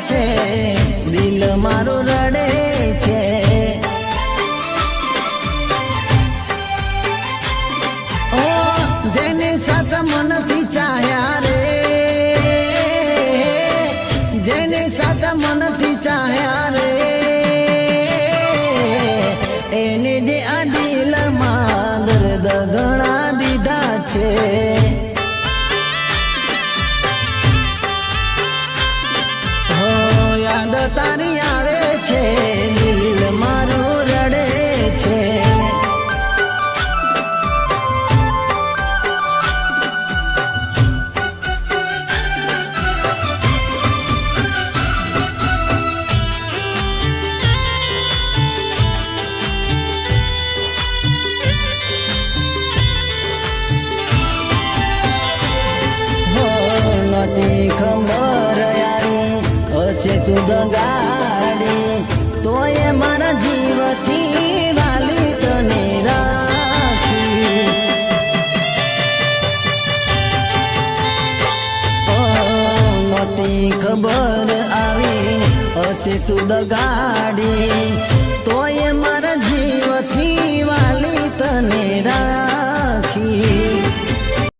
છે, દિલ મારું રડે છે. ઓ જેને સાચા મનથી ચાહ્યા રે, જેને સાચા મનથી ચાહ્યા રે, એને જે આ દિલમાં દર્દ ઘણા દીધા છે. હો યાદ તારી આવે છે, દિલ મારું રડે છે. નથી ખબર યારું હશે તું દગાડી, તોય મારા જીવથી વાલી તને રાખી. નથી ખબર આવી હશે તું દગાડી, તોય મારા જીવથી વાલી તને રાખી.